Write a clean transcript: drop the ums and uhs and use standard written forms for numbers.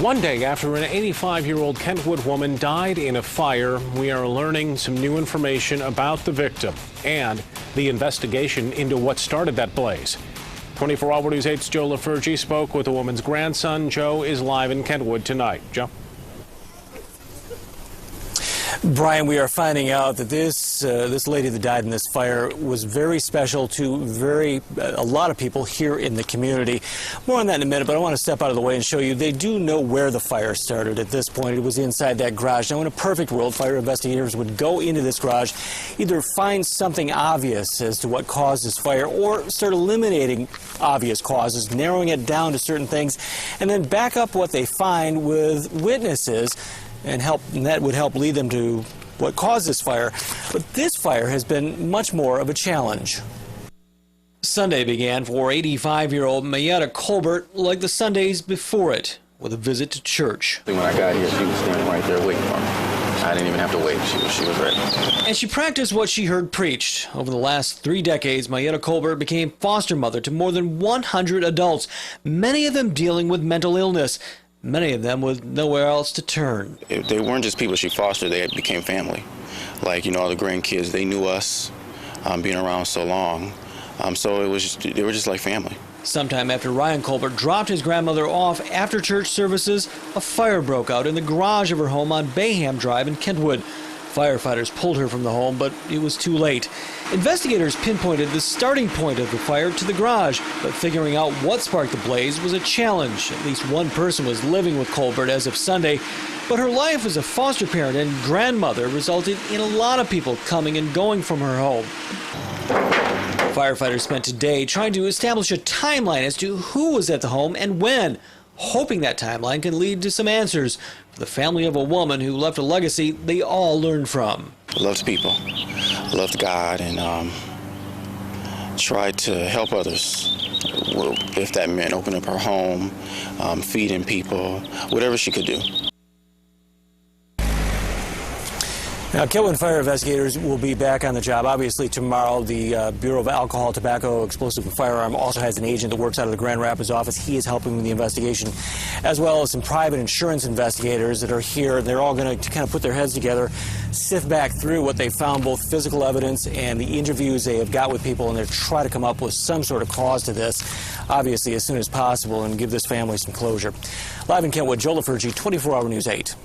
One day after an 85-year-old Kentwood woman died in a fire, we are learning some new information about the victim and the investigation into what started that blaze. 24 Hour News 8's Joe LaFurgey spoke with the woman's grandson. Joe is live in Kentwood tonight. Joe? Brian, we are finding out that this lady that died in this fire was very special to a lot of people here in the community. More on that in a minute, but I want to step out of the way and show you they do know where the fire started at this point. It was inside that garage. Now, in a perfect world, fire investigators would go into this garage, either find something obvious as to what caused this fire or start eliminating obvious causes, narrowing it down to certain things, and then back up what they find with witnesses and that would help lead them to what caused this fire. But this fire has been much more of a challenge. Sunday began for 85-year-old Mayetta Colbert like the Sundays before it, with a visit to church. When I got here, she was standing right there waiting for me. I didn't even have to wait. She was ready. And she practiced what she heard preached. Over the last 3 decades, Mayetta Colbert became foster mother to more than 100 adults, many of them dealing with mental illness. Many of them with nowhere else to turn. They weren't just people she fostered, they became family. Like, all the grandkids, they knew us, being around so long. So they were just like family. Sometime after Ryan Colbert dropped his grandmother off after church services, a fire broke out in the garage of her home on Bayham Drive in Kentwood. Firefighters pulled her from the home, but it was too late. Investigators pinpointed the starting point of the fire to the garage, but figuring out what sparked the blaze was a challenge. At least one person was living with Colbert as of Sunday, but her life as a foster parent and grandmother resulted in a lot of people coming and going from her home. Firefighters spent today trying to establish a timeline as to who was at the home and when, hoping that timeline can lead to some answers for the family of a woman who left a legacy they all learned from. I loved people, loved God, and tried to help others. If that meant opening up her home, feeding people, whatever she could do. Now, Kentwood fire investigators will be back on the job. Obviously, tomorrow, the Bureau of Alcohol, Tobacco, Explosive and Firearm also has an agent that works out of the Grand Rapids office. He is helping with the investigation, as well as some private insurance investigators that are here. They're all going to kind of put their heads together, sift back through what they found, both physical evidence and the interviews they have got with people, and they're trying to come up with some sort of cause to this, obviously, as soon as possible, and give this family some closure. Live in Kentwood, Joe LaFurgey, 24 Hour News 8.